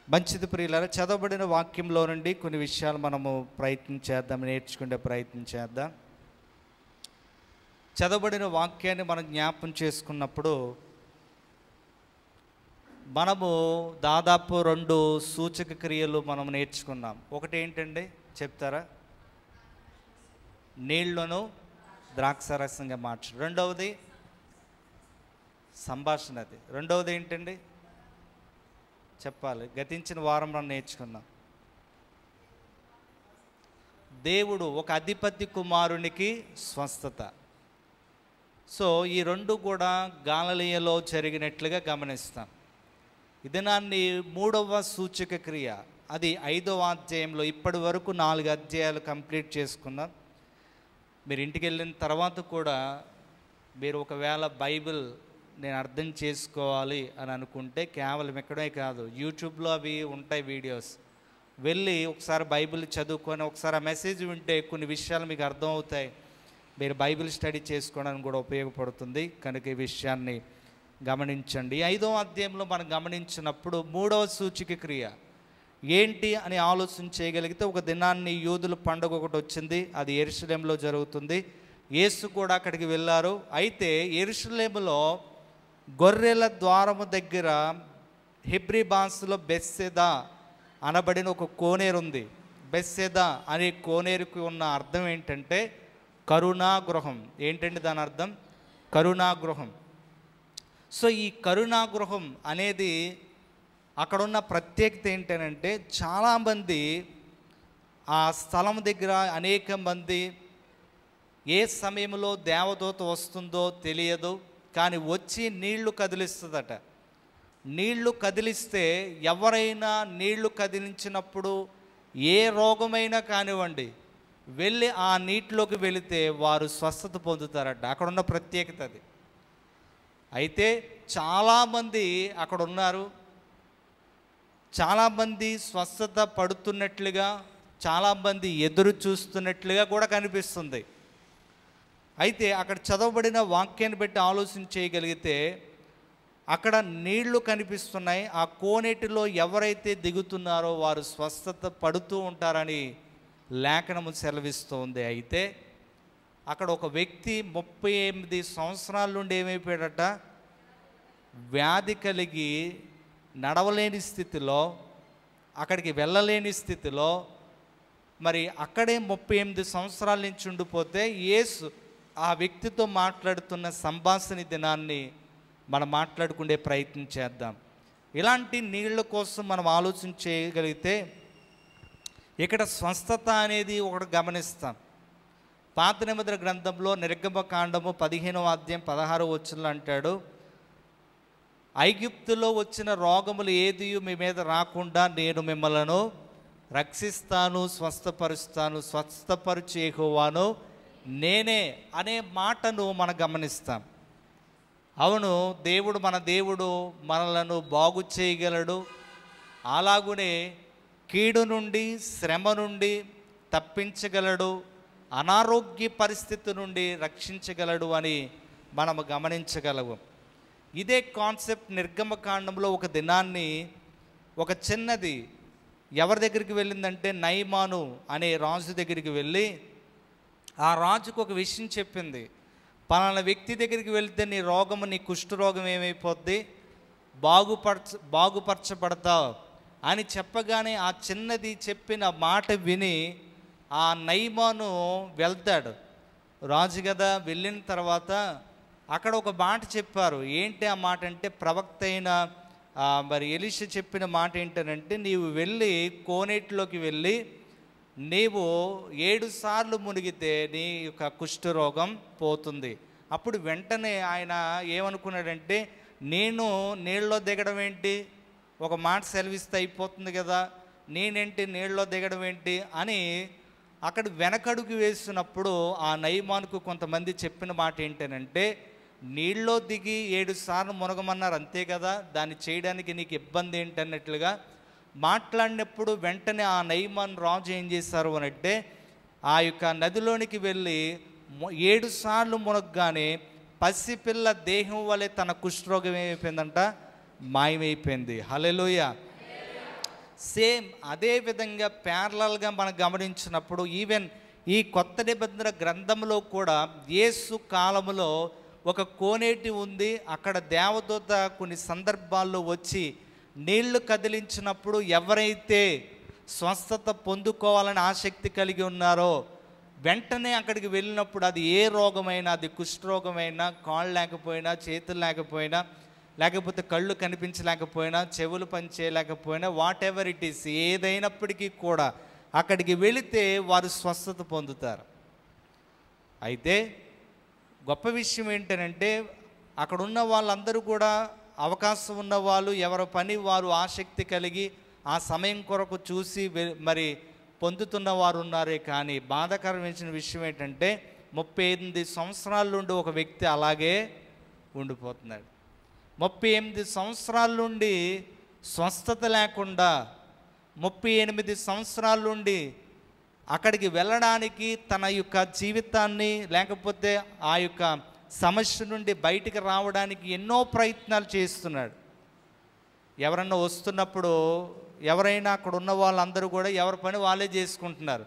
మంచిది ప్రియులారా, చదవబడిన వాక్యంలో నుండి కొన్ని విషయాలు మనము నేర్చుకునే ప్రయత్నం చేద్దాం. చదవబడిన వాక్యాన్ని మనం జ్ఞాపం చేసుకున్నప్పుడు మనము దాదాపు 2 సూచక క్రియలు మనం నేర్చుకున్నాం. ఒకటి ఏంటండి చెప్తారా? నీళ్లను ద్రాక్షారసంగా మార్చు. రెండవది సంభాషణ. అది రెండవది ఏంటండి చెప్పాలి. గతించిన వారం మనం నేర్చుకున్నాం. దేవుడు ఒక అధిపతి కుమారునికి స్వస్థత. సో ఈ 2 కూడా గలిలయలో జరిగినట్లుగా గమనిస్తాం. ఇదినాన్ని 3వ సూచక క్రియ, అది 5వ అధ్యాయంలో. ఇప్పటి వరకు 4 అధ్యాయాలు కంప్లీట్ చేసుకున్నాం. మీరు ఇంటికి వెళ్ళిన తర్వాత కూడా మీరు ఒకవేళ బైబిల్ నేను అర్థం చేసుకోవాలి అని అనుకుంటే కేవలం ఎక్కడే కాదు, యూట్యూబ్లో అవి ఉంటాయి వీడియోస్. వెళ్ళి ఒకసారి బైబిల్ చదువుకొని ఒకసారి ఆ మెసేజ్ వింటే కొన్ని విషయాలు మీకు అర్థమవుతాయి. మీరు బైబిల్ స్టడీ చేసుకోవడానికి కూడా ఉపయోగపడుతుంది. కనుక ఈ విషయాన్ని గమనించండి. 5వ అధ్యాయంలో మనం గమనించినప్పుడు 3వ సూచిక క్రియ ఏంటి అని ఆలోచన చేయగలిగితే, ఒక దినాన్ని యూదుల పండుగ ఒకటి వచ్చింది. అది యెరూషలేములో జరుగుతుంది. యేసు కూడా అక్కడికి వెళ్ళారు. అయితే యెరూషలేములో గొర్రెల ద్వారము దగ్గర హెబ్రీ భాషలో బెత్సెదా అనబడిన ఒక కోనేరు ఉంది. బెత్సెదా అనే కోనేరుకి ఉన్న అర్థం ఏంటంటే కరుణాగృహం. ఏంటండి దాని అర్థం? కరుణాగృహం. సో ఈ కరుణాగృహం అనేది అక్కడున్న ప్రత్యేకత ఏంటంటే, చాలామంది ఆ స్థలం దగ్గర అనేక మంది ఏ సమయంలో దేవదూత వస్తుందో తెలియదు, కానీ వచ్చి నీళ్లు కదిలిస్తుందట. నీళ్లు కదిలిస్తే ఎవరైనా నీళ్లు కదిలించినప్పుడు ఏ రోగమైనా కానివ్వండి వెళ్ళి ఆ నీటిలోకి వెళితే వారు స్వస్థత పొందుతారట. అక్కడున్న ప్రత్యేకత అది. అయితే చాలామంది అక్కడ ఉన్నారు. చాలామంది స్వస్థత పడుతున్నట్లుగా, చాలామంది ఎదురు చూస్తున్నట్లుగా కూడా కనిపిస్తుంది. అయితే అక్కడ చదవబడిన వాక్యాన్ని బట్టి ఆలోచన చేయగలిగితే అక్కడ నీళ్లు కనిపిస్తున్నాయి. ఆ కోనేటిలో ఎవరైతే దిగుతున్నారో వారు స్వస్థత పడుతూ ఉంటారని లేఖనము సెలవిస్తుంది. అయితే అక్కడ ఒక వ్యక్తి 38 సంవత్సరాల నుండి ఏమైపోయాడట? వ్యాధి కలిగి నడవలేని స్థితిలో, అక్కడికి వెళ్ళలేని స్థితిలో, మరి అక్కడే 38 సంవత్సరాల నుంచి ఉండిపోతే యేసు ఆ వ్యక్తితో మాట్లాడుతున్న సంభాషణ దినాన్ని మనం మాట్లాడుకునే ప్రయత్నం చేద్దాం. ఇలాంటి నీళ్ళ కోసం మనం ఆలోచన చేయగలిగితే ఇక్కడ స్వస్థత అనేది ఒకటి గమనిస్తాం. పాత నిబంధన గ్రంథంలో నిర్గమకాండము 15వ అధ్యాయం 16వ వచనంలో అంటాడు, ఐగుప్తులో వచ్చిన రోగములు ఏది మీ మీద రాకుండా నేను మిమ్మలను రక్షిస్తాను, స్వస్థపరుస్తాను, స్వస్థపరిచే యెహోవాను నేనే అనే మాటను మనం గమనిస్తాం. అవును, దేవుడు మన దేవుడు మనలను బాగు చేయగలడు. అలాగునే కీడు నుండి, శ్రమ నుండి తప్పించగలడు, అనారోగ్య పరిస్థితి నుండి రక్షించగలడు అని మనము గమనించగలము. ఇదే కాన్సెప్ట్ నిర్గమకాండంలో ఒక దినాన్ని ఒక చిన్నది ఎవరి దగ్గరికి వెళ్ళిందంటే నయమాను అనే రాజు దగ్గరికి వెళ్ళి ఆ రాజుకు ఒక విషయం చెప్పింది. పలానా వ్యక్తి దగ్గరికి వెళ్తే నీ రోగము, నీ కుష్ఠరోగం ఏమైపోద్ది, బాగుపరచబడతావు అని చెప్పగానే ఆ చిన్నది చెప్పిన మాట విని ఆ నయమాను వెళ్తాడు. రాజు కదా. వెళ్ళిన తర్వాత అక్కడ ఒక మాట చెప్పారు. ఏంటి ఆ మాట అంటే, ప్రవక్త అయిన మరి ఎలీషా చెప్పిన మాట ఏంటంటే, నీవు వెళ్ళి కోనేటిలోకి వెళ్ళి నీవు 7 సార్లు మునిగితే నీ యొక్క కుష్ఠరోగం పోతుంది. అప్పుడు వెంటనే ఆయన ఏమనుకున్నాడంటే, నేను నీళ్ళలో దిగడం ఏంటి, ఒక మాట సెలవిస్తే అయిపోతుంది కదా, నేనేంటి నీళ్ళలో దిగడం ఏంటి అని అక్కడ వెనకడుగు వేసినప్పుడు ఆ నయమానుకు కొంతమంది చెప్పిన మాట ఏంటంటే, నీళ్ళలో దిగి 7 సార్లు మునగమన్నారు అంతే కదా, దాన్ని చేయడానికి నీకు ఇబ్బంది ఏంటన్నట్లుగా మాట్లాడినప్పుడు వెంటనే ఆ నయమాన్ రాజు ఏం చేశారు అనంటే, ఆ యొక్క నదిలోనికి వెళ్ళి 7 సార్లు మునగగానే పసిపిల్ల దేహం వలె తన కుష్ఠరోగం ఏమైపోయిందంట, మాయమైపోయింది. హల్లెలూయా. సేమ్ అదే విధంగా ప్యారలల్గా మనం గమనించినప్పుడు ఈవెన్ ఈ కొత్త నిబంధన గ్రంథంలో కూడా యేసు కాలములో ఒక కోనేటి ఉంది. అక్కడ దేవదూత కొన్ని సందర్భాల్లో వచ్చి నీళ్లు కదిలించినప్పుడు ఎవరైతే స్వస్థత పొందుకోవాలని ఆసక్తి కలిగి ఉన్నారో వెంటనే అక్కడికి వెళ్ళినప్పుడు అది ఏ రోగమైనా, అది కుష్ఠరోగమైనా, కాళ్ళు లేకపోయినా, చేతులు లేకపోయినా, లేకపోతే కళ్ళు కనిపించలేకపోయినా, చెవులు పనిచేయలేకపోయినా, వాట్ ఎవర్ ఇట్ ఈస్, ఏదైనప్పటికీ కూడా అక్కడికి వెళితే వారు స్వస్థత పొందుతారు. అయితే గొప్ప విషయం ఏంటంటే అక్కడ ఉన్న వాళ్ళందరూ కూడా అవకాశం ఉన్నవాళ్ళు, ఎవరి పని వారు ఆసక్తి కలిగి ఆ సమయం కొరకు చూసి మరి పొందుతున్న వారు ఉన్నారే. కానీ బాధాకరమైన విషయం ఏంటంటే 38 సంవత్సరాల నుండి ఒక వ్యక్తి అలాగే ఉండిపోతున్నాడు. 38 సంవత్సరాల నుండి స్వస్థత లేకుండా, 38 సంవత్సరాల నుండి అక్కడికి వెళ్ళడానికి తన యొక్క జీవితాన్ని, లేకపోతే ఆ యొక్క సమస్య నుండి బయటికి రావడానికి ఎన్నో ప్రయత్నాలు చేస్తున్నాడు. ఎవరన్నా వస్తున్నప్పుడు ఎవరైనా అక్కడ ఉన్న వాళ్ళందరూ కూడా ఎవరి పని వాళ్ళే చేసుకుంటున్నారు.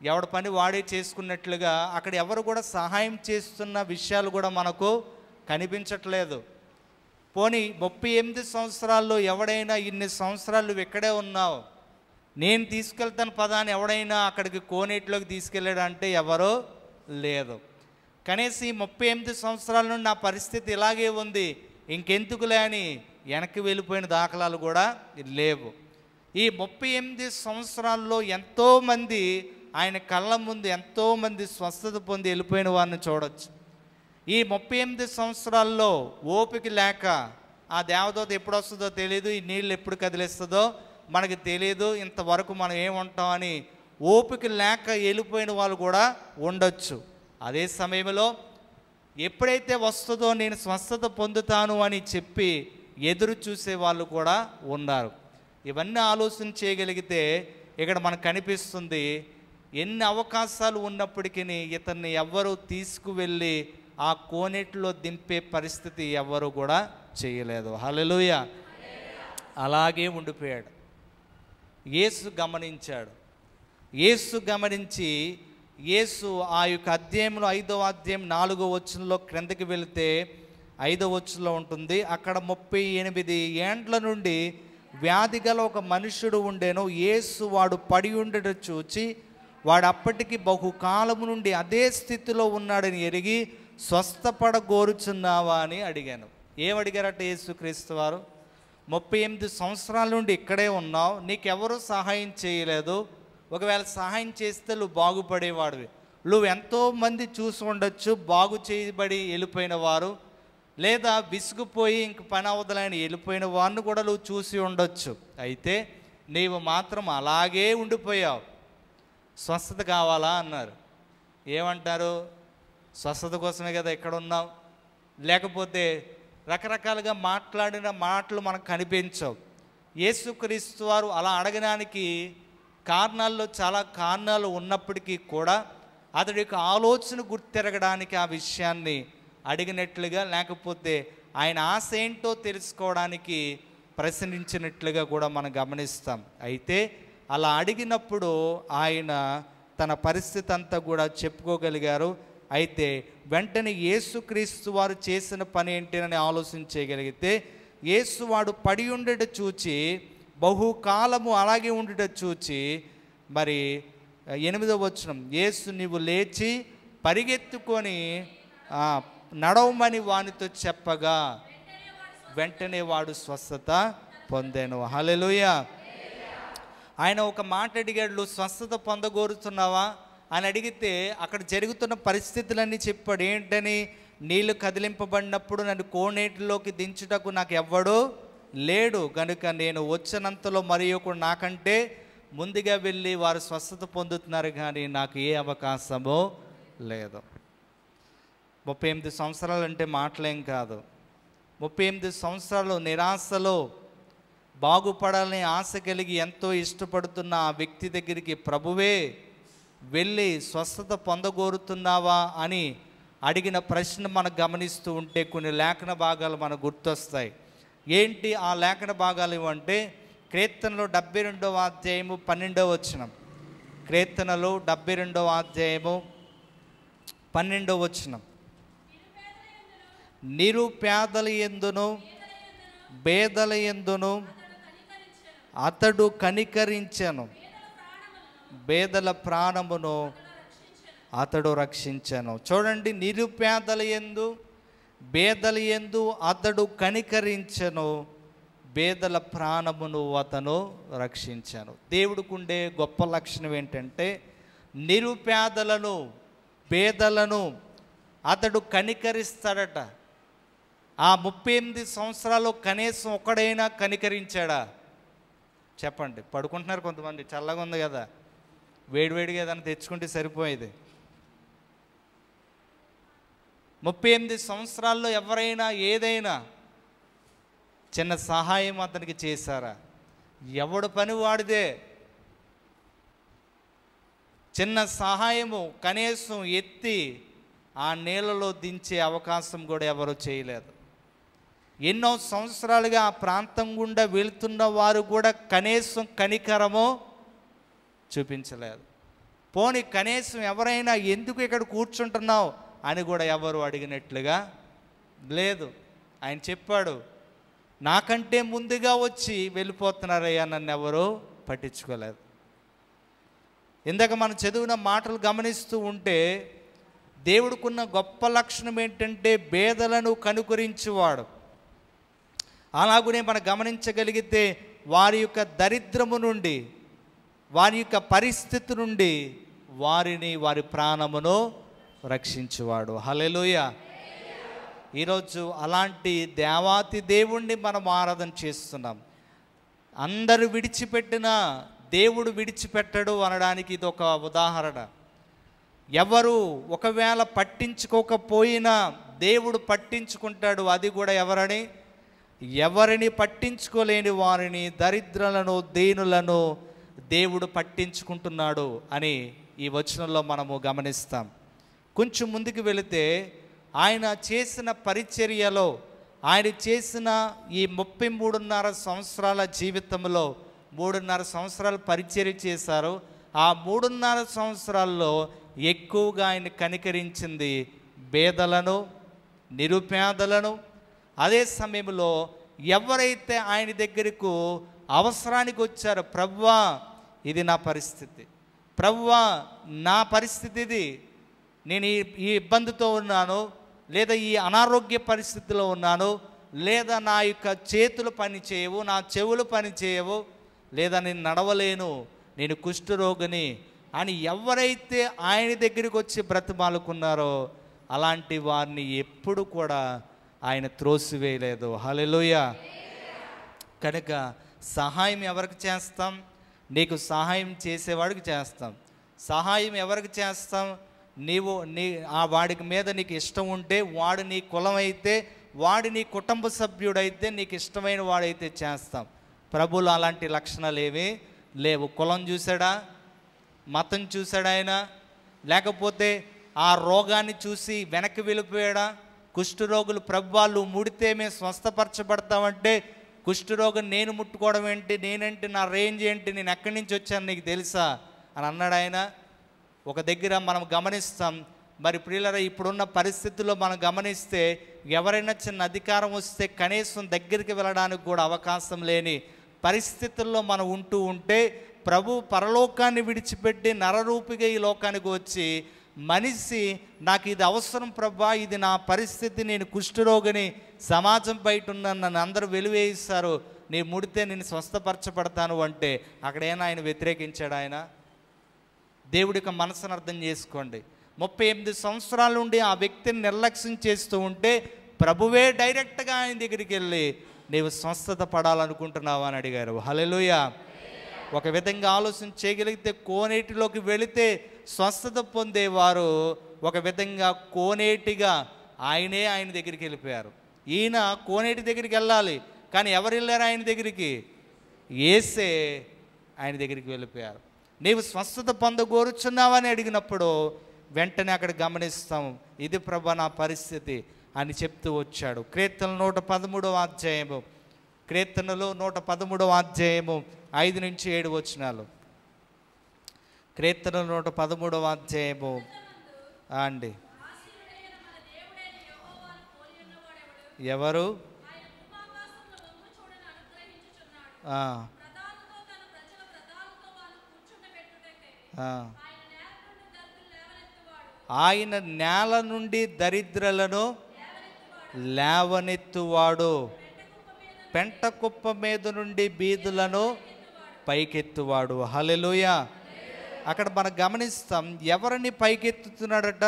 ఎవరి పని వాడే చేసుకున్నట్లుగా అక్కడ ఎవరు కూడా సహాయం చేస్తున్న విషయాలు కూడా మనకు కనిపించట్లేదు. పోనీ 38 సంవత్సరాల్లో ఎవడైనా ఇన్ని సంవత్సరాలు నువ్వు ఇక్కడే ఉన్నావు, నేను తీసుకెళ్తాను పదాన్ని ఎవడైనా అక్కడికి కోనేటిలోకి తీసుకెళ్ళాడు అంటే ఎవరో లేదు. కనీసం ఈ 38 సంవత్సరాల నుండి నా పరిస్థితి ఇలాగే ఉంది, ఇంకెందుకులే అని వెనక్కి వెళ్ళిపోయిన దాఖలాలు కూడా లేవు. ఈ 38 సంవత్సరాల్లో ఎంతోమంది ఆయన కళ్ళ ముందు ఎంతోమంది స్వస్థత పొంది వెళ్ళిపోయిన వారిని చూడవచ్చు. ఈ 38 సంవత్సరాల్లో ఓపిక లేక ఆ దేవదూత ఎప్పుడు వస్తుందో తెలియదు, ఈ నీళ్ళు ఎప్పుడు కదిలిస్తుందో మనకి తెలియదు, ఇంతవరకు మనం ఏముంటామని ఓపిక లేక వెళ్ళిపోయిన వాళ్ళు కూడా ఉండొచ్చు. అదే సమయంలో ఎప్పుడైతే వస్తుందో నేను స్వస్థత పొందుతాను అని చెప్పి ఎదురు చూసే వాళ్ళు కూడా ఉన్నారు. ఇవన్నీ ఆలోచన చేయగలిగితే ఇక్కడ మనకు కనిపిస్తుంది, ఎన్ని అవకాశాలు ఉన్నప్పటికీ ఇతన్ని ఎవ్వరూ తీసుకువెళ్ళి ఆ కోనేటిలో దింపే పరిస్థితి ఎవ్వరూ కూడా చేయలేదు. హల్లెలూయా. అలాగే ఉండిపోయాడు. యేసు గమనించాడు. యేసు గమనించి యేసు ఆ యొక్క అధ్యాయంలో 5వ అధ్యాయం 4వ వచనంలో క్రిందకి వెళితే 5వ వచనంలో ఉంటుంది, అక్కడ 38 ఏండ్ల నుండి వ్యాధి గల ఒక మనుషుడు ఉండేను. యేసు వాడు పడి ఉండట చూచి వాడు అప్పటికి బహుకాలము నుండి అదే స్థితిలో ఉన్నాడని ఎరిగి స్వస్థపడగోరుచున్నావా అని అడిగాను. ఏమడిగారట యేసుక్రీస్తు వారు? 38 సంవత్సరాల నుండి ఇక్కడే ఉన్నావు, నీకెవరూ సహాయం చేయలేదు, ఒకవేళ సహాయం చేస్తే నువ్వు బాగుపడేవాడివి. నువ్వు ఎంతోమంది చూసి ఉండొచ్చు బాగు చేయబడి వెళ్ళిపోయిన వారు, లేదా విసుగుపోయి ఇంక పని అవదలని వెళ్ళిపోయిన వారిని కూడా నువ్వు చూసి ఉండొచ్చు. అయితే నీవు మాత్రం అలాగే ఉండిపోయావు. స్వస్థత కావాలా అన్నారు. ఏమంటారు? స్వస్థత కోసమే కదా ఇక్కడ ఉన్నావు, లేకపోతే రకరకాలుగా మాట్లాడిన మాటలు మనకు కనిపించవు. యేసుక్రీస్తు వారు అలా అడగడానికి కారణాల్లో చాలా కారణాలు ఉన్నప్పటికీ కూడా అతడి యొక్క ఆలోచన గుర్తెరగడానికి ఆ విషయాన్ని అడిగినట్లుగా, లేకపోతే ఆయన ఆశ ఏంటో తెలుసుకోవడానికి ప్రశ్నించినట్లుగా కూడా మనం గమనిస్తాం. అయితే అలా అడిగినప్పుడు ఆయన తన పరిస్థితి అంతా కూడా చెప్పుకోగలిగారు. అయితే వెంటనే యేసుక్రీస్తు వారు చేసిన పని ఏంటని ఆలోచన చేయగలిగితే, యేసు వాడు పడి ఉండట చూచి బహుకాలము అలాగే ఉండట చూచి, మరి 8వ వచనం, యేసు నీవు లేచి పరిగెత్తుకొని నడవమని వానితో చెప్పగా వెంటనే వాడు స్వస్థత పొందాను. హల్లెలూయా. ఆయన ఒక మాట అడిగాడు, నువ్వు స్వస్థత పొందగోరుతున్నావా అని అడిగితే అక్కడ జరుగుతున్న పరిస్థితులన్నీ చెప్పాడు. ఏంటని? నీళ్లు కదిలింపబడినప్పుడు నన్ను కోనేటిలోకి దించుటకు నాకు ఎవ్వడూ లేడు కనుక నేను వచ్చినంతలో మరి ఒకడు నాకంటే ముందుగా వెళ్ళి వారు స్వస్థత పొందుతున్నారు, కానీ నాకు ఏ అవకాశమో లేదు. 38 సంవత్సరాలు అంటే మాటలేం కాదు. 38 సంవత్సరాలు నిరాశలో బాగుపడాలని ఆశ కలిగి ఎంతో ఇష్టపడుతున్న ఆ వ్యక్తి దగ్గరికి ప్రభువే వెళ్ళి స్వస్థత పొందగోరుతున్నావా అని అడిగిన ప్రశ్న మనం గమనిస్తూ ఉంటే కొన్ని లేఖన భాగాలు మనకు గుర్తొస్తాయి. ఏంటి ఆ లేఖన భాగాలు అంటే, కీర్తనలు 72వ అధ్యాయము 12వ వచనం. కీర్తనలు 72వ అధ్యాయము 12వ వచనం. నిరుపేదల యందును బేదల యందును అతడు కనికరించెను, బేదల ప్రాణమును అతడు రక్షించెను. చూడండి, నిరుపేదల యందు బేదల యందు అతడు కనికరించెను, బేదల ప్రాణమును అతను రక్షించాను. దేవుడికి ఉండే గొప్ప లక్షణం ఏంటంటే నిరుపేదలను బేదలను అతడు కనికరిస్తాడట. ఆ 38 సంవత్సరాలు కనీసం ఒక్కడైనా కనికరించాడా? చెప్పండి. పడుకుంటున్నారు కొంతమంది, చల్లగా ఉంది కదా, వేడివేడిగా ఏదైనా తెచ్చుకుంటే సరిపోయేది. 38 సంవత్సరాల్లో ఎవరైనా ఏదైనా చిన్న సహాయం అతనికి చేశారా? ఎవడు పని వాడిదే. చిన్న సహాయము కనీసం ఎత్తి ఆ నీళ్ళలో దించే అవకాశం కూడా ఎవరు చేయలేదు. ఎన్నో సంవత్సరాలుగా ఆ ప్రాంతం గుండా వెళుతున్న వారు కూడా కనీసం కనికరమో చూపించలేదు. పోనీ కనీసం ఎవరైనా ఎందుకు ఇక్కడ కూర్చుంటున్నావు అని కూడా ఎవరు అడిగినట్లుగా లేదు. ఆయన చెప్పాడు, నాకంటే ముందుగా వచ్చి వెళ్ళిపోతున్నారయ్యా, నన్ను ఎవరు పట్టించుకోలేదు. ఇందాక మనం చదివిన మాటలు గమనిస్తూ ఉంటే దేవుడికున్న గొప్ప లక్షణం ఏంటంటే బేదలను కనుకరించేవాడు. అలాగనే మనం గమనించగలిగితే వారి యొక్క దరిద్రము నుండి, వారి యొక్క పరిస్థితి నుండి వారి ప్రాణమును రక్షించేవాడు. హల్లెలూయా. ఈరోజు అలాంటి దేవాతి దేవుణ్ణి మనం ఆరాధన చేస్తున్నాం. అందరూ విడిచిపెట్టినా దేవుడు విడిచిపెట్టడు అనడానికి ఇది ఒక ఉదాహరణ. ఎవరు ఒకవేళ పట్టించుకోకపోయినా దేవుడు పట్టించుకుంటాడు. అది కూడా ఎవరిని పట్టించుకోలేని వారిని, దరిద్రులను, దీనులను దేవుడు పట్టించుకుంటున్నాడు అని ఈ వచనంలో మనము గమనిస్తాం. కొంచెం ముందుకు వెళితే ఆయన చేసిన పరిచర్యలో, ఆయన చేసిన ఈ 33.5 సంవత్సరాల జీవితంలో 3.5 సంవత్సరాలు పరిచర్య చేశారు. ఆ 3.5 సంవత్సరాల్లో ఎక్కువగా ఆయన కనికరించింది బేదలను, నిరుపేదలను. అదే సమయంలో ఎవరైతే ఆయన దగ్గరకు అవసరానికి వచ్చారో, ప్రభువా ఇది నా పరిస్థితి, ప్రభువా నా పరిస్థితి ఇది, నేను ఈ ఇబ్బందితో ఉన్నాను, లేదా ఈ అనారోగ్య పరిస్థితిలో ఉన్నాను, లేదా నా యొక్క చేతులు పని చేయవు, నా చెవులు పని చేయవు, లేదా నేను నడవలేను, నేను కుష్ఠరోగిని అని ఎవరైతే ఆయన దగ్గరికి వచ్చి బ్రతిమాలుకున్నారో అలాంటి వారిని ఎప్పుడు కూడా ఆయన త్రోసివేయలేదు. హల్లెలూయా. కనుక సహాయం ఎవరికి చేస్తాం? నీకు సహాయం చేసేవాడికి చేస్తాం. సహాయం ఎవరికి చేస్తాం? వాడికి మీద నీకు ఇష్టం ఉంటే, వాడు నీ కులం అయితే, వాడి నీ కుటుంబ సభ్యుడైతే, నీకు ఇష్టమైన వాడైతే చేస్తాం. ప్రభువులు అలాంటి లక్షణాలు ఏమీ లేవు. కులం చూశాడా, మతం చూశాడా ఆయన? లేకపోతే ఆ రోగాన్ని చూసి వెనక్కి వెళ్ళిపోయాడా? కుష్ఠరోగులు ప్రభువాళ్ళు ముడితే మేము స్వస్థపరచబడతామంటే, కుష్ఠరోగం నేను ముట్టుకోవడం ఏంటి, నేనంటే నా రేంజ్ ఏంటి, నేను ఎక్కడి నుంచి వచ్చాను నీకు తెలుసా అని అన్నాడు ఆయన. ఒక దగ్గర మనం గమనిస్తాం. మరి ప్రియులారా, ఇప్పుడున్న పరిస్థితుల్లో మనం గమనిస్తే ఎవరైనా చిన్న అధికారం వస్తే కనీసం దగ్గరికి వెళ్ళడానికి కూడా అవకాశం లేని పరిస్థితుల్లో మనం ఉంటే, ప్రభు పరలోకాన్ని విడిచిపెట్టి నరరూపిగా ఈ లోకానికి వచ్చి మనిషి నాకు ఇది అవసరం ప్రభా, ఇది నా పరిస్థితి, నేను కుష్ఠరోగిని, సమాజం బయట ఉన్నాను, నన్ను అందరూ వెలివేయిస్తారు, నీ ముడితే నేను స్వస్థపరచబడతాను అంటే అక్కడైనా ఆయన వ్యతిరేకించాడు? ఆయన దేవుడికి మనసును అర్థం చేసుకోండి. 38 సంవత్సరాల నుండి ఆ వ్యక్తిని నిర్లక్ష్యం చేస్తూ ఉంటే ప్రభువే డైరెక్ట్గా ఆయన దగ్గరికి వెళ్ళి నీవు స్వస్థత పడాలనుకుంటున్నావా అని అడిగారు. హల్లెలూయా. ఒక విధంగా ఆలోచన చేయగలిగితే కోనేటిలోకి వెళితే స్వస్థత పొందేవారు ఒక విధంగా కోనేటిగా ఆయన దగ్గరికి వెళ్ళిపోయారు. ఈయన కోనేటి దగ్గరికి వెళ్ళాలి, కానీ ఎవరు వెళ్ళారు ఆయన దగ్గరికి? యేసే ఆయన దగ్గరికి వెళ్ళిపోయారు. నీవు స్వస్థత పొందగోరుచున్నావని అడిగినప్పుడు వెంటనే అక్కడ గమనిస్తాం, ఇది ప్రభా నా పరిస్థితి అని చెప్తూ వచ్చాడు. కీర్తనలు 113వ అధ్యాయము కీర్తనలు 113వ అధ్యాయము 5-7 వచనాలు. కీర్తనలు 113వ అధ్యాయము అండి. ఎవరు? ఆయన నేల నుండి దరిద్రులను లేవనెత్తువాడు, పెంట కుప్ప మీద నుండి బీదులను పైకెత్తువాడు. హల్లెలూయా. అక్కడ మనం గమనిస్తాం, ఎవరిని పైకెత్తుతున్నాడట?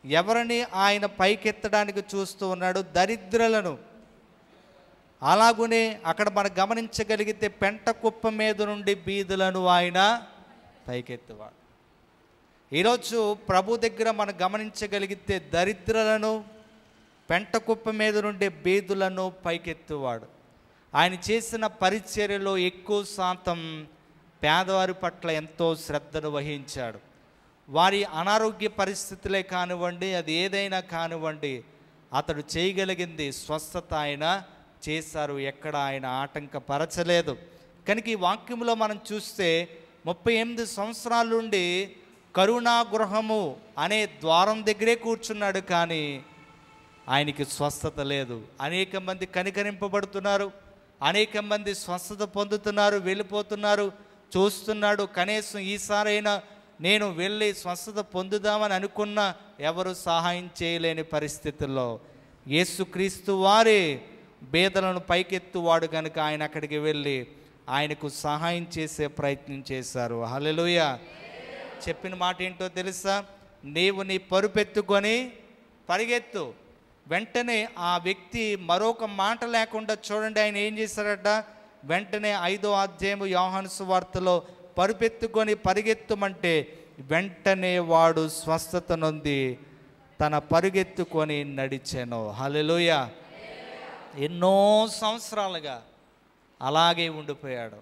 ఎవరిని ఆయన పైకెత్తడానికి చూస్తూ ఉన్నాడు? దరిద్రులను. అలాగునే అక్కడ మనం గమనించగలిగితే పెంట కుప్ప మీద నుండి బీదులను ఆయన పైకెత్తువాడు. ఈరోజు ప్రభు దగ్గర మనం గమనించగలిగితే దరిద్రులను, పెంట కుప్ప మీద నుండి బీదులను పైకెత్తువాడు. ఆయన చేసిన పరిచర్యలో ఎక్కువ శాతం పేదవారి పట్ల ఎంతో శ్రద్ధను వహించాడు. వారి అనారోగ్య పరిస్థితులే కానివ్వండి, అది ఏదైనా కానివ్వండి, అతడు చేయగలిగింది స్వస్థత ఆయన చేశారు. ఎక్కడ ఆయన ఆటంకపరచలేదు. కనుక ఈ వాక్యంలో మనం చూస్తే 38 సంవత్సరాల నుండి కరుణాగృహము అనే ద్వారం దగ్గరే కూర్చున్నాడు, కానీ ఆయనకి స్వస్థత లేదు. అనేక మంది కనికరింపబడుతున్నారు, అనేక మంది స్వస్థత పొందుతున్నారు, వెళ్ళిపోతున్నారు, చూస్తున్నాడు. కనీసం ఈసారైనా నేను వెళ్ళి స్వస్థత పొందుదామని అనుకున్నా ఎవరు సహాయం చేయలేని పరిస్థితుల్లో యేసుక్రీస్తు వారే బేదలను పైకెత్తువాడు కనుక ఆయన అక్కడికి వెళ్ళి ఆయనకు సహాయం చేసే ప్రయత్నం చేశారు. హల్లెలూయా. చెప్పిన మాట ఏంటో తెలుసా? నీవు నీ పరుపెత్తుకొని పరిగెత్తు. వెంటనే ఆ వ్యక్తి మరొక మాట లేకుండా చూడండి ఆయన ఏం చేశాడట? వెంటనే 5వ అధ్యాయము యోహాను సువార్తలో పరుపెత్తుకొని పరిగెత్తుమంటే వెంటనే వాడు స్వస్థత నొంది తన పరుగెత్తుకొని నడిచెను. హల్లెలూయా. ఎన్నో సంవత్సరాలుగా అలాగే ఉండిపోయాడు.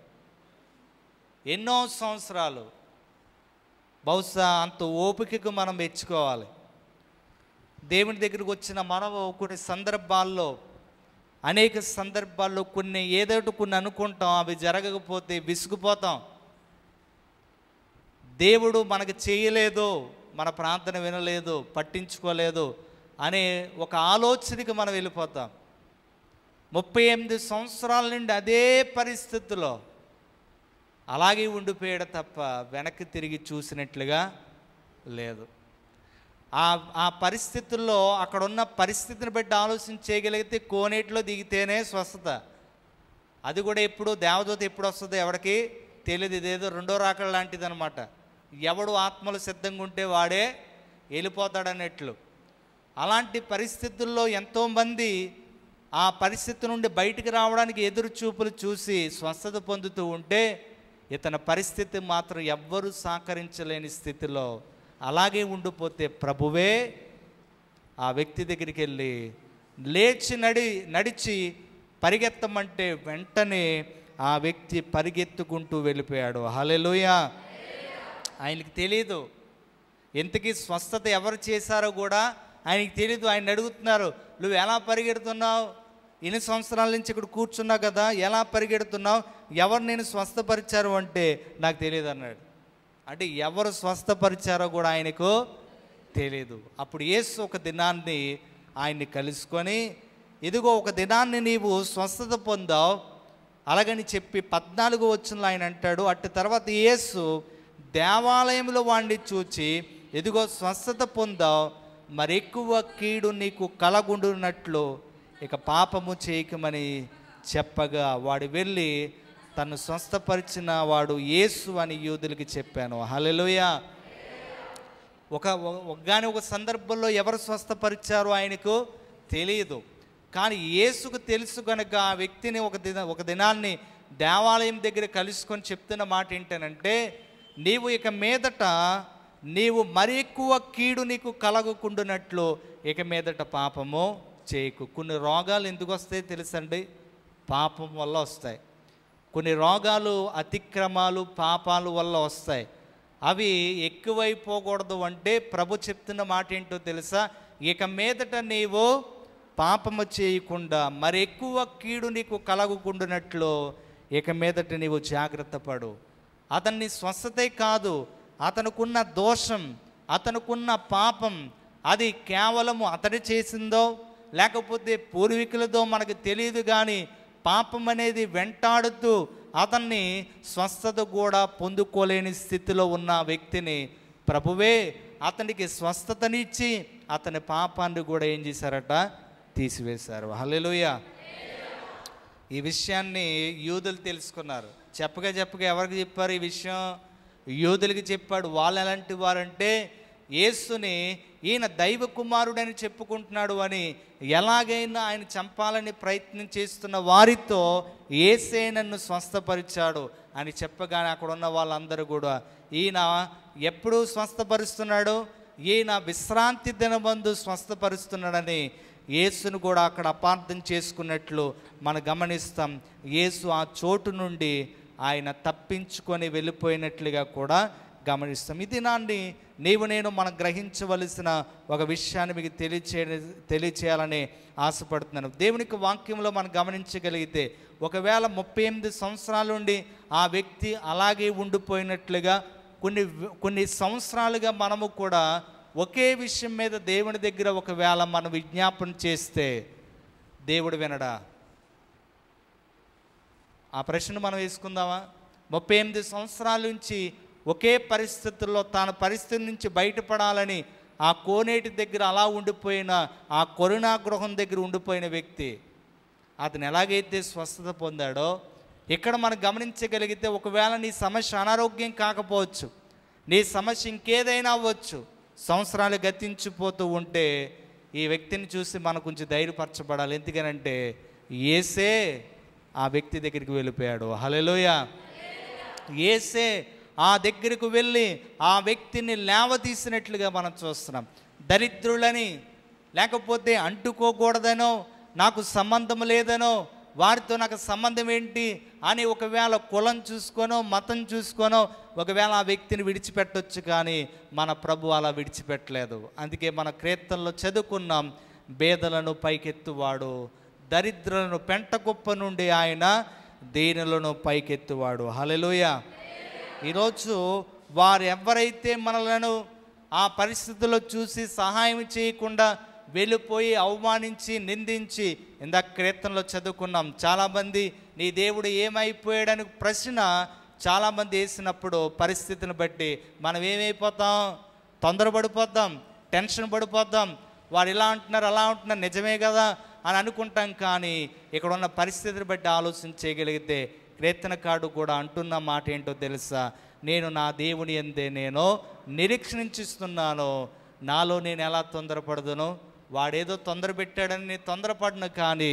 ఎన్నో సంవత్సరాలు. బహుశా అంత ఓపికకు మనం మెచ్చుకోవాలి. దేవుని దగ్గరికి వచ్చిన మనం కొన్ని సందర్భాల్లో, అనేక సందర్భాల్లో కొన్ని అనుకుంటాం, అవి జరగకపోతే విసుగుపోతాం. దేవుడు మనకు చేయలేదు, మన ప్రార్థన వినలేదు, పట్టించుకోలేదు అనే ఒక ఆలోచనకి మనం వెళ్ళిపోతాం. 38 సంవత్సరాల నుండి అదే పరిస్థితిలో అలాగే ఉండిపోయాడు తప్ప వెనక్కి తిరిగి చూసినట్లుగా లేదు. ఆ పరిస్థితుల్లో అక్కడున్న పరిస్థితిని బట్టి ఆలోచన చేయగలిగితే కోనేటిలో దిగితేనే స్వస్థత. అది కూడా ఎప్పుడు దేవదూత ఎప్పుడు వస్తుందో ఎవరికి తెలియదు. ఇదేదో రెండో రాకడ లాంటిది అనమాట. ఎవడు ఆత్మలు సిద్ధంగా ఉంటే వాడే వెళ్ళిపోతాడన్నట్లు. అలాంటి పరిస్థితుల్లో ఎంతోమంది ఆ పరిస్థితి నుండి బయటికి రావడానికి ఎదురు చూపులు చూసి స్వస్థత పొందుతూ ఉంటే ఇతని పరిస్థితి మాత్రం ఎవ్వరూ సహకరించలేని స్థితిలో అలాగే ఉండిపోతే ప్రభువే ఆ వ్యక్తి దగ్గరికి వెళ్ళి లేచి నడిచి పరిగెత్తమంటే వెంటనే ఆ వ్యక్తి పరిగెత్తుకుంటూ వెళ్ళిపోయాడు. హల్లెలూయా. ఆయనకి తెలీదు ఎంతకీ స్వస్థత ఎవరు చేశారో కూడా ఆయనకి తెలీదు. ఆయన అడుగుతున్నారు, నువ్వు ఎలా పరిగెడుతున్నావు? ఎన్ని సంవత్సరాల నుంచి ఇక్కడ కూర్చున్నావు కదా, ఎలా పరిగెడుతున్నావు? ఎవరు నేను స్వస్థపరిచారు అంటే నాకు తెలియదు అన్నాడు. అంటే ఎవరు స్వస్థపరిచారో కూడా ఆయనకు తెలీదు. అప్పుడు యేసు ఒక దినాన్ని ఆయన్ని కలుసుకొని, ఇదిగో ఒక దినాన్ని నీవు స్వస్థత పొందావు అలాగని చెప్పి 14వ వచనంలో ఆయన అంటాడు, అటు తర్వాత యేసు దేవాలయంలో వాడిని చూచి, ఇదిగో స్వస్థత పొందావు, మరెక్కువ కీడు నీకు కలగుండునట్లు ఇక పాపము చేయకమని చెప్పగా వాడు వెళ్ళి తను స్వస్థపరిచిన వాడు యేసు అని యూదులకి చెప్పాను. హల్లెలూయా. ఒక సందర్భంలో ఎవరు స్వస్థపరిచారో ఆయనకు తెలియదు, కానీ యేసుకు తెలుసు కనుక ఆ వ్యక్తిని ఒక దినాన్ని దేవాలయం దగ్గర కలుసుకొని చెప్తున్న మాట ఏంటనంటే, నీవు ఇక మీదట నీవు మరి ఎక్కువ కీడు నీకు కలగకుండునట్లు ఇక మీదట పాపము చేయకు. కొన్ని రోగాలు ఎందుకు వస్తాయి తెలుసండి? పాపం వల్ల వస్తాయి. కొన్ని రోగాలు అతిక్రమాలు పాపాలు వల్ల వస్తాయి. అవి ఎక్కువైపోకూడదు అంటే ప్రభు చెప్తున్న మాట ఏంటో తెలుసా? ఇక మీదట నీవు పాపము చేయకుండా మరి ఎక్కువ కీడు నీకు కలగకుండానట్లు ఇక మీదట నీవు జాగ్రత్త పడు. అతన్ని స్వస్థతే కాదు, అతనుకున్న దోషం, అతనుకున్న పాపం అది కేవలము అతడు చేసిందో లేకపోతే పూర్వీకులదో మనకు తెలియదు, కానీ పాపం అనేది వెంటాడుతూ అతన్ని స్వస్థత కూడా పొందుకోలేని స్థితిలో ఉన్న వ్యక్తిని ప్రభువే అతనికి స్వస్థతనిచ్చి అతని పాపాన్ని కూడా ఏం చేశారట, తీసివేశారు. హల్లెలూయా. ఈ విషయాన్ని యూదులు తెలుసుకున్నారు. చెప్పగా ఎవరికి చెప్పారు ఈ విషయం? యూదులకి చెప్పాడు. వాళ్ళు ఎలాంటి వారంటే యేసుని ఈయన దైవ కుమారుడని చెప్పుకుంటున్నాడు అని ఎలాగైనా ఆయన చంపాలని ప్రయత్నం చేస్తున్న వారితో యేసే నన్ను స్వస్థపరిచాడు అని చెప్పగానే అక్కడ ఉన్న వాళ్ళందరూ కూడా ఈయన ఎప్పుడు స్వస్థపరుస్తున్నాడు, ఈయన విశ్రాంతి దినమందు స్వస్థపరుస్తున్నాడని యేసును కూడా అక్కడ అపార్థం చేసుకున్నట్లు మనం గమనిస్తాం. యేసు ఆ చోటు నుండి ఆయన తప్పించుకొని వెళ్ళిపోయినట్లుగా కూడా గమనిస్తాం. ఇది నాన్ని నేను మనం గ్రహించవలసిన ఒక విషయాన్ని మీకు తెలియచేయాలని ఆశపడుతున్నాను. దేవునికి వాక్యంలో మనం గమనించగలిగితే ఒకవేళ 38 సంవత్సరాల నుండి ఆ వ్యక్తి అలాగే ఉండిపోయినట్లుగా కొన్ని సంవత్సరాలుగా మనము కూడా ఒకే విషయం మీద దేవుని దగ్గర ఒకవేళ మనం విజ్ఞాపన చేస్తే దేవుడు వినడా? ఆ ప్రశ్న మనం వేసుకుందామా? 38 సంవత్సరాల నుంచి ఒకే పరిస్థితుల్లో తన పరిస్థితి నుంచి బయటపడాలని ఆ కోనేటి దగ్గర అలా ఉండిపోయిన, ఆ కరుణా గృహం దగ్గర ఉండిపోయిన వ్యక్తి అతను ఎలాగైతే స్వస్థత పొందాడో ఇక్కడ మనం గమనించగలిగితే ఒకవేళ నీ సమస్య అనారోగ్యం కాకపోవచ్చు, నీ సమస్య ఇంకేదైనా అవ్వచ్చు, సంవత్సరాలు గతించిపోతూ ఉంటే ఈ వ్యక్తిని చూసి మనం కొంచెం ధైర్యపరచబడాలి. ఎందుకనంటే యేసే ఆ వ్యక్తి దగ్గరికి వెళ్ళిపోయాడు. హల్లెలూయా. యేసే ఆ దగ్గరకు వెళ్ళి ఆ వ్యక్తిని లేవతీసినట్లుగా మనం చూస్తున్నాం. దరిద్రులని లేకపోతే అంటుకోకూడదనో, నాకు సంబంధం లేదనో, వారితో నాకు సంబంధం ఏంటి అని ఒకవేళ కులం చూసుకోనో మతం చూసుకోనో ఒకవేళ ఆ వ్యక్తిని విడిచిపెట్టవచ్చు, కానీ మన ప్రభు అలా విడిచిపెట్టలేదు. అందుకే మన కీర్తనలో చదువుకున్నాం, బేదలను పైకెత్తువాడు, దరిద్రులను పెంటకుప్ప నుండి ఆయన దీనులను పైకెత్తువాడు. హల్లెలూయా. ఈరోజు వారు ఎవరైతే మనలను ఆ పరిస్థితుల్లో చూసి సహాయం చేయకుండా వెళ్ళిపోయి అవమానించి నిందించి, ఇందాక కీర్తనలో చదువుకున్నాం, చాలామంది నీ దేవుడు ఏమైపోయాడని ప్రశ్న చాలామంది వేసినప్పుడు పరిస్థితిని బట్టి మనం ఏమైపోతాం, తొందరపడిపోతాం, టెన్షన్ పడిపోతాం. వారు ఇలా అంటున్నారు అలా అంటున్నారు నిజమే కదా అని అనుకుంటాం. కానీ ఇక్కడ ఉన్న పరిస్థితిని బట్టి ఆలోచన చేయగలిగితే కీర్తనకారుడు కూడా అంటున్న మాట ఏంటో తెలుసా? నేను నా దేవుని యందే నేను నిరీక్షిస్తున్నాను, నాలో నేను ఎలా తొందరపడదును, వాడేదో తొందర పెట్టాడని నేను తొందరపడను, కానీ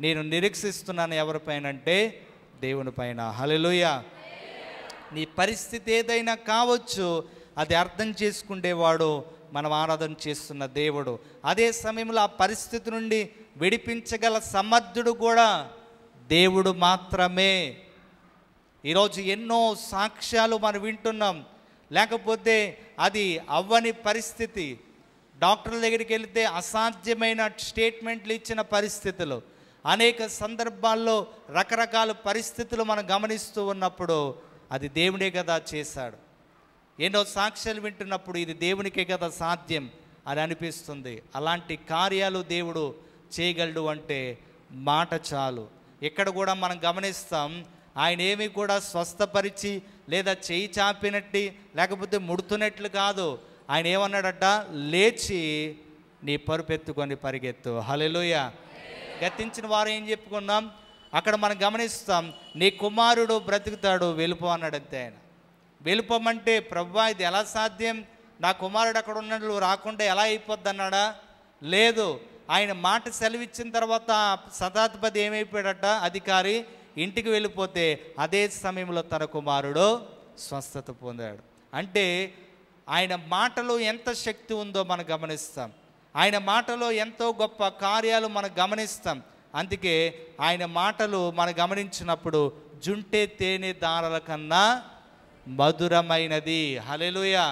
నేను నిరీక్షిస్తున్నాను ఎవరిపైన అంటే దేవుని పైన. హల్లెలూయా. నీ పరిస్థితి ఏదైనా కావచ్చు, అది అర్థం చేసుకునేవాడు మనం ఆరాధన చేస్తున్న దేవుడు. అదే సమయంలో ఆ పరిస్థితి నుండి విడిపించగల సమర్థుడు కూడా దేవుడు మాత్రమే. ఈరోజు ఎన్నో సాక్ష్యాలు మనం వింటున్నాం, లేకపోతే అది అవ్వని పరిస్థితి, డాక్టర్ల దగ్గరికి వెళితే అసాధ్యమైన స్టేట్మెంట్లు ఇచ్చిన పరిస్థితులు, అనేక సందర్భాల్లో రకరకాల పరిస్థితులు మనం గమనిస్తూ ఉన్నప్పుడు అది దేవుడే కదా చేశాడు. ఎన్నో సాక్ష్యాలు వింటున్నప్పుడు ఇది దేవునికే కదా సాధ్యం అని అనిపిస్తుంది. అలాంటి కార్యాలు దేవుడు చేయగలడు అంటే మాట చాలు. ఇక్కడ కూడా మనం గమనిస్తాం, ఆయన ఏమి కూడా స్వస్థపరిచి లేదా చేయి చాపినట్టు లేకపోతే ముడుతున్నట్లు కాదు. ఆయన ఏమన్నాడట, లేచి నీ పరుపెత్తుకొని పరిగెత్తు. హల్లెలూయా. గతించిన వారు ఏం చెప్పుకున్నాం, అక్కడ మనం గమనిస్తాం, నీ కుమారుడు బ్రతుకుతాడు వెళ్ళిపో అన్నాడు. అంతే. ఆయన వెళ్ళిపోమంటే ప్రభువా ఇది ఎలా సాధ్యం, నా కుమారుడు అక్కడ ఉన్నట్లు రాకుండా ఎలా అయిపోద్ది అన్నాడా? లేదు. ఆయన మాట సెలవిచ్చిన తర్వాత శతాధిపతి ఏమైపోయాడట, అధికారి ఇంటికి వెళ్ళిపోతే అదే సమయంలో తన కుమారుడు స్వస్థత పొందాడు. అంటే ఆయన మాటలో ఎంత శక్తి ఉందో మనం గమనిస్తాం, ఆయన మాటలో ఎంతో గొప్ప కార్యాలు మనం గమనిస్తాం. అందుకే ఆయన మాటలు మనం గమనించినప్పుడు జుంటే తేనె దారాల కన్నా మధురమైనది. హల్లెలూయా.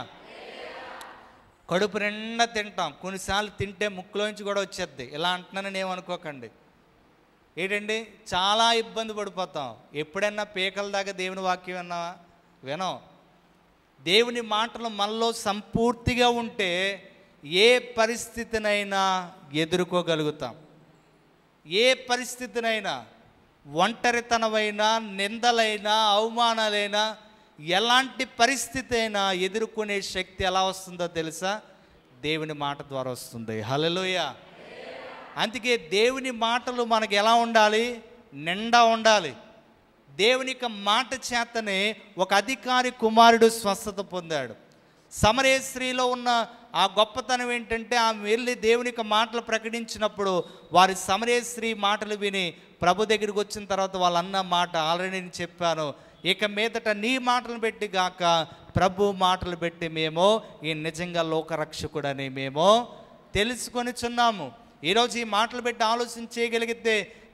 కడుపు నిండా తింటాం, కొన్నిసార్లు తింటే ముక్కులోంచి కూడా వచ్చేద్ది. ఇలా అంటున్నానని ఏమనుకోకండి. ఏంటండి, చాలా ఇబ్బంది పడిపోతాం. ఎప్పుడైనా పీకల దాకా దేవుని వాక్యం విన్నావా? వినం. దేవుని మాటలు మనలో సంపూర్తిగా ఉంటే ఏ పరిస్థితినైనా ఎదుర్కోగలుగుతాం. ఏ పరిస్థితినైనా, ఒంటరితనమైనా, నిందలైనా, అవమానాలైనా, ఎలాంటి పరిస్థితి అయినా ఎదుర్కొనే శక్తి ఎలా వస్తుందో తెలుసా? దేవుని మాట ద్వారా వస్తుంది. హల్లెలూయా. అందుకే దేవుని మాటలు మనకు ఎలా ఉండాలి? నిండా ఉండాలి. దేవుని యొక్క మాట చేతనే ఒక అధికారి కుమారుడు స్వస్థత పొందాడు. సమరయ స్త్రీలో ఉన్న ఆ గొప్పతనం ఏంటంటే, ఆమె వెళ్ళి దేవుని యొక్క మాటలు ప్రకటించినప్పుడు వారి సమరయ స్త్రీ మాటలు విని ప్రభు దగ్గరికి వచ్చిన తర్వాత వాళ్ళు అన్న మాట ఆల్రెడీ నేను చెప్పాను, ఇక మీదట నీ మాటలు పెట్టి గాక ప్రభు మాటలు పెట్టి మేము ఈ నిజంగా లోకరక్షకుడని మేము తెలుసుకొని చున్నాము. ఈరోజు ఈ మాటలు పెట్టి ఆలోచన చేయగలిగితే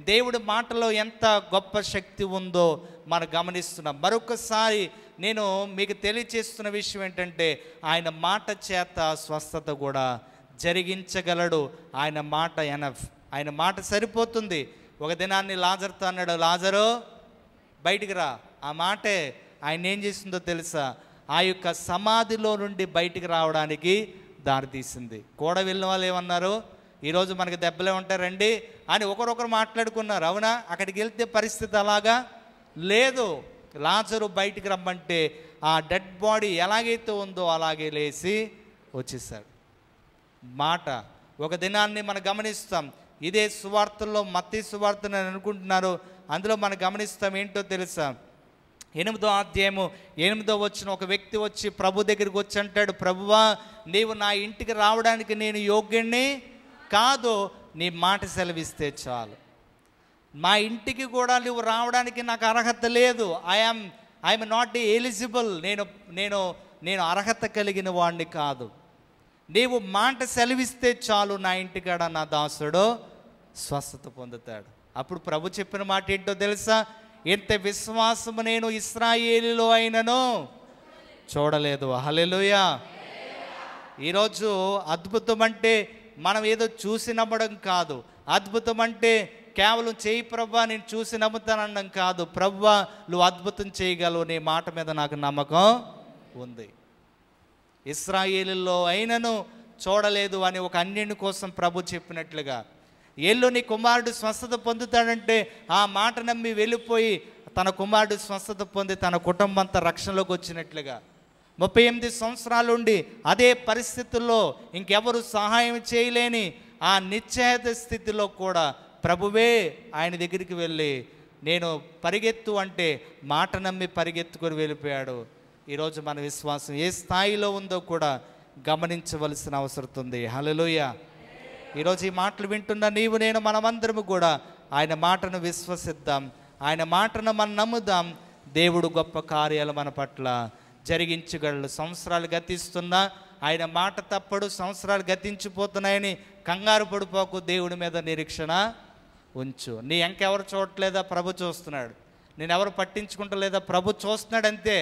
దేవుడి మాటలో ఎంత గొప్ప శక్తి ఉందో మనం గమనిస్తున్నాం. మరొకసారి నేను మీకు తెలియచేస్తున్న విషయం ఏంటంటే, ఆయన మాట చేత స్వస్థత కూడా జరిగించగలడు. ఆయన మాట ఎనఫ్, ఆయన మాట సరిపోతుంది. ఒక దినాన్ని లాజరుతో అన్నాడు, లాజరు బయటికి రా. ఆ మాటే ఆయన ఏం చేసిందో తెలుసా? ఆ యొక్క సమాధిలో నుండి బయటికి రావడానికి దారితీసింది. కూడా వెళ్ళిన వాళ్ళు ఏమన్నారు? ఈరోజు మనకి దెబ్బలే ఉంటారండి అని ఒకరొకరు మాట్లాడుకున్నారు. అవునా? అక్కడికి వెళ్తే పరిస్థితి అలాగా లేదు. లాజరు బయటికి రమ్మంటే ఆ డెడ్ బాడీ ఎలాగైతే ఉందో అలాగే లేచి వచ్చేసాడు. మాట ఒక దినాన్ని మనం గమనిస్తాం. ఇదే సువార్తల్లో, మత్తయి సువార్త నేను అనుకుంటున్నారు, అందులో మనం గమనిస్తాం. ఏంటో తెలుసా? 8వ అధ్యాయము 8వ వచనం, ఒక వ్యక్తి వచ్చి ప్రభు దగ్గరికి వచ్చి అంటాడు, ప్రభువా, నీవు నా ఇంటికి రావడానికి నేను యోగ్యుణ్ణి కాదు, నీ మాట సెలవిస్తే చాలు. మా ఇంటికి కూడా నువ్వు రావడానికి నాకు అర్హత లేదు. I'm not eligible. నేను అర్హత కలిగిన వాడిని కాదు. నీవు మాట సెలవిస్తే చాలు, నా ఇంటికాడ నా దాసుడు స్వస్థత పొందుతాడు. అప్పుడు ప్రభు చెప్పిన మాట ఏంటో తెలుసా? ఎంత విశ్వాసము నేను ఇశ్రాయేలులో అయినను చూడలేదు. హల్లెలూయా. ఈరోజు అద్భుతం అంటే మనం ఏదో చూసి నమ్మడం కాదు. అద్భుతం అంటే కేవలం చేయి ప్రభువా, నేను చూసి నమ్ముతానడం కాదు. ప్రభువా, నువ్వు అద్భుతం చేయగలవు, నీ మాట మీద నాకు నమ్మకం ఉంది. ఇశ్రాయేలులో అయినను చూడలేదు అని ఒక అన్యుని కోసం ప్రభు చెప్పినట్లుగా, ఏళ్ళు నీ కుమారుడు స్వస్థత పొందుతాడంటే ఆ మాట నమ్మి వెళ్ళిపోయి తన కుమారుడు స్వస్థత పొంది తన కుటుంబం అంతా రక్షణలోకి వచ్చినట్లుగా, 38 సంవత్సరాలు ఉండి అదే పరిస్థితుల్లో ఇంకెవరు సహాయం చేయలేని ఆ నిశ్చయత స్థితిలో కూడా ప్రభువే ఆయన దగ్గరికి వెళ్ళి నేను పరిగెత్తు అంటే మాట నమ్మి పరిగెత్తుకొని వెళ్ళిపోయాడు. ఈరోజు మన విశ్వాసం ఏ స్థాయిలో ఉందో కూడా గమనించవలసిన అవసరం ఉంది. హల్లెలూయా. ఈరోజు ఈ మాటలు వింటున్న నీవు, నేను, మనమందరము కూడా ఆయన మాటను విశ్వసిద్దాం, ఆయన మాటను మనం నమ్ముదాం. దేవుడు గొప్ప కార్యాలు మన పట్ల జరిగించగలడు. సంవత్సరాలు గతిస్తున్నా ఆయన మాట తప్పడు. సంవత్సరాలు గతించిపోతున్నాయని కంగారు పడిపోకు, దేవుడి మీద నిరీక్షణ ఉంచు. నీ ఇంకెవరు చూడట్లేదా? ప్రభు చూస్తున్నాడు. నేను ఎవరు పట్టించుకుంటలేదా? ప్రభు చూస్తున్నాడు. అంతే.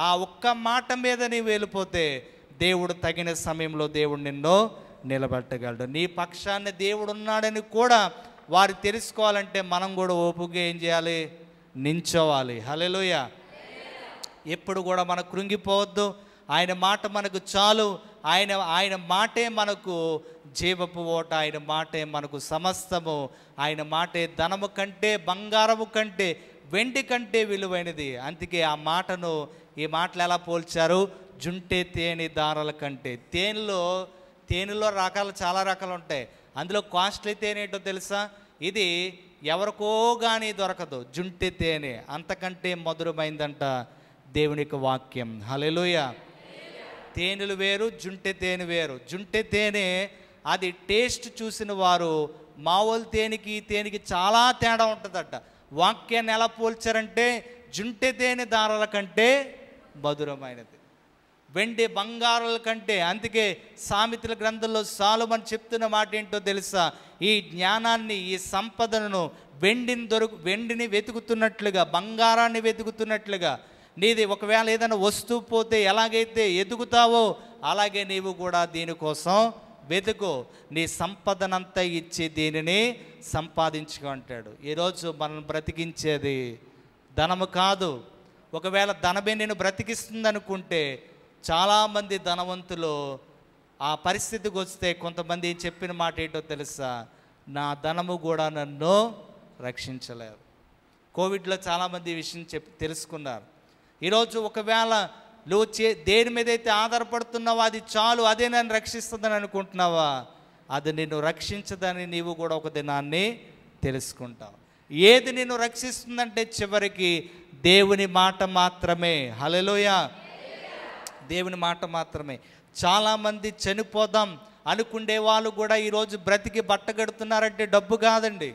ఆ ఒక్క మాట మీద నీవు వెళ్ళిపోతే దేవుడు తగిన సమయంలో దేవుడు నిన్ను నిలబెట్టగలడు. నీ పక్షాన్ని దేవుడు ఉన్నాడని కూడా వారు తెలుసుకోవాలంటే మనం కూడా ఓపుగా ఏం చేయాలి? నించోవాలి. హల్లెలూయా. ఎప్పుడు కూడా మనం కృంగిపోవద్దు. ఆయన మాట మనకు చాలు. ఆయన మాటే మనకు జీవపు ఓట, ఆయన మాటే మనకు సమస్తము. ఆయన మాటే ధనము కంటే, బంగారము కంటే, వెండి కంటే విలువైనది. అందుకే ఆ మాటను, ఈ మాటలు ఎలా పోల్చారు? జుంటే తేనె దారాల కంటే. తేనెలో రకాలు, చాలా రకాలు ఉంటాయి. అందులో కాస్ట్లీ తేనె ఏంటో తెలుసా? ఇది ఎవరికో కానీ దొరకదు. జుంటె తేనె అంతకంటే మధురమైందంట దేవుని యొక్క వాక్యం. హల్లెలూయా. తేనెలు వేరు, జుంటె తేనె వేరు. జుంటె తేనె అది టేస్ట్ చూసిన వారు మామూలు తేనెకి ఈ తేనెకి చాలా తేడా ఉంటుందట. వాక్యాన్ని ఎలా పోల్చారంటే జుంటె తేనె దారాల కంటే మధురమైనది, వెండి బంగారాల కంటే. అందుకే సామెతల గ్రంథంలో సొలొమోను చెప్తున్న మాట ఏంటో తెలుసా? ఈ జ్ఞానాన్ని, ఈ సంపదను వెండిని వెతుకుతున్నట్లుగా, బంగారాన్ని వెతుకుతున్నట్లుగా, నీది ఒకవేళ ఏదైనా వస్తువు పోతే ఎలాగైతే ఎదుగుతావో అలాగే నీవు కూడా దీనికోసం వెతుకు, నీ సంపదనంతా ఇచ్చి దీనిని సంపాదించుకో అంటాడు. ఈరోజు మనం బ్రతికించేది ధనము కాదు. ఒకవేళ ధనమే నేను బ్రతికిస్తుంది అనుకుంటే, చాలామంది ధనవంతులు ఆ పరిస్థితికి వస్తే కొంతమంది చెప్పిన మాట ఏంటో తెలుసా, నా ధనము కూడా నన్ను రక్షించలేదు. కోవిడ్లో చాలామంది ఈ విషయం తెలుసుకున్నారు. ఈరోజు ఒకవేళ నువ్వు దేని మీద అయితే ఆధారపడుతున్నావో అది చాలు, అదే నన్ను రక్షిస్తుందని అనుకుంటున్నావా, అది నిన్ను రక్షించదని నీవు కూడా ఒక దినాన్ని తెలుసుకుంటావు. ఏది నిన్ను రక్షిస్తుందంటే చివరికి దేవుని మాట మాత్రమే. హల్లెలూయా, దేవుని మాట మాత్రమే. చాలామంది చనిపోదాం అనుకునే వాళ్ళు కూడా ఈరోజు బ్రతికి బట్టగడుతున్నారంటే డబ్బు కాదండి.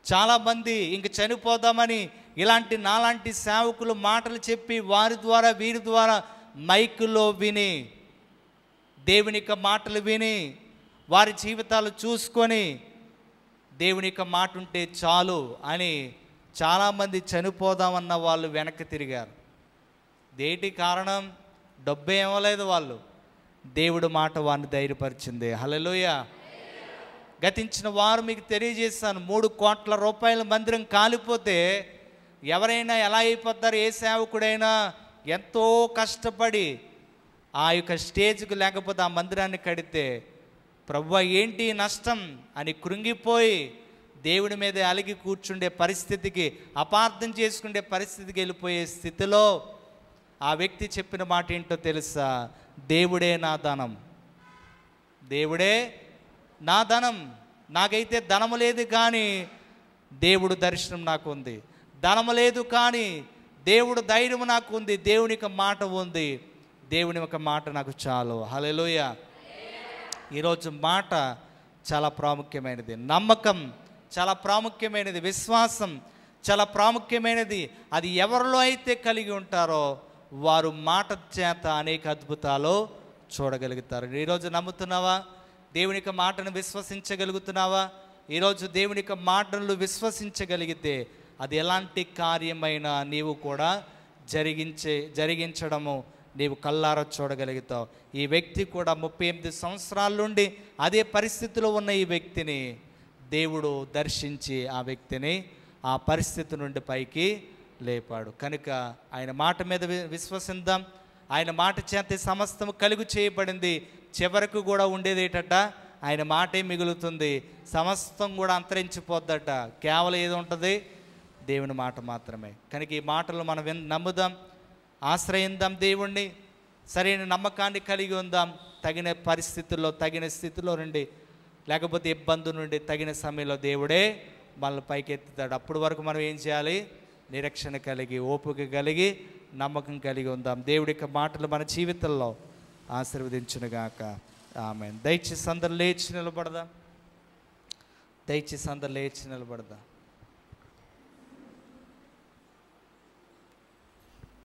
చాలామంది ఇంక చనిపోదామని ఇలాంటి నాలాంటి సేవకులు మాటలు చెప్పి వారి ద్వారా వీరి ద్వారా మైకులో విని దేవుని యొక్క మాటలు విని వారి జీవితాలు చూసుకొని దేవుని యొక్క మాట ఉంటే చాలు అని చాలామంది చనిపోదామన్న వాళ్ళు వెనక్కి తిరిగారు. దేటి కారణం? డబ్బే ఇవ్వలేదు వాళ్ళు, దేవుడి మాట వారిని ధైర్యపరిచింది. హల్లెలూయా. గతించిన వారు మీకు తెలియజేస్తాను, 3 కోట్ల రూపాయల మందిరం కాలిపోతే ఎవరైనా ఎలా అయిపోతారు? ఏ సేవకుడైనా ఎంతో కష్టపడి ఆ యొక్క స్టేజ్కి లేకపోతే ఆ మందిరాన్ని కడితే ప్రభువా ఏంటి నష్టం అని కృంగిపోయి దేవుడి మీద అలిగి కూర్చుండే పరిస్థితికి, అపార్థం చేసుకునే పరిస్థితికి వెళ్ళిపోయే స్థితిలో ఆ వ్యక్తి చెప్పిన మాట ఏంటో తెలుసా? దేవుడే నా ధనం, దేవుడే నా ధనం. నాకైతే ధనము లేదు కానీ దేవుడు దర్శనం నాకు ఉంది, ధనము లేదు కానీ దేవుడు ధైర్యం నాకు ఉంది, దేవుని యొక్క మాట ఉంది, దేవుని యొక్క మాట నాకు చాలు. హల్లెలూయా. ఈరోజు మాట చాలా ప్రాముఖ్యమైనది, నమ్మకం చాలా ప్రాముఖ్యమైనది, విశ్వాసం చాలా ప్రాముఖ్యమైనది. అది ఎవరిలో అయితే కలిగి ఉంటారో వారు మాట చేత అనేక అద్భుతాలు చూడగలుగుతారు. ఈరోజు నమ్ముతున్నావా? దేవుని యొక్క మాటను విశ్వసించగలుగుతున్నావా? ఈరోజు దేవుని యొక్క మాటలు విశ్వసించగలిగితే అది ఎలాంటి కార్యమైనా నీవు కూడా జరిగించడము నీవు కళ్ళారా చూడగలుగుతావు. ఈ వ్యక్తి కూడా 38 సంవత్సరాల నుండి అదే పరిస్థితిలో ఉన్న ఈ వ్యక్తిని దేవుడు దర్శించి ఆ వ్యక్తిని ఆ పరిస్థితి నుండి పైకి లేపాడు. కనుక ఆయన మాట మీద విశ్వసిద్దాం. ఆయన మాట చేత సమస్తము కలుగు చేయబడింది. చివరకు కూడా ఉండేది ఏంటట? ఆయన మాటే మిగులుతుంది, సమస్తం కూడా అంతరించిపోద్దట. కేవలం ఏది ఉంటుంది? దేవుని మాట మాత్రమే. కనుక ఈ మాటలు మనం నమ్ముదాం, ఆశ్రయిందాం దేవుణ్ణి, సరైన నమ్మకాన్ని కలిగి ఉందాం. తగిన పరిస్థితుల్లో తగిన స్థితిలో నుండి లేకపోతే ఇబ్బంది నుండి తగిన సమయంలో దేవుడే మనల్ని పైకెత్తుతాడు. అప్పటి వరకు మనం ఏం చేయాలి? నిరీక్షణ కలిగి, ఓపిక కలిగి, నమ్మకం కలిగి ఉందాం. దేవుడి యొక్క మాటలు మన జీవితంలో ఆశీర్వదించునుగాక. ఆమేన్. దయచేసి అందరూ లేచి నిలబడదాం.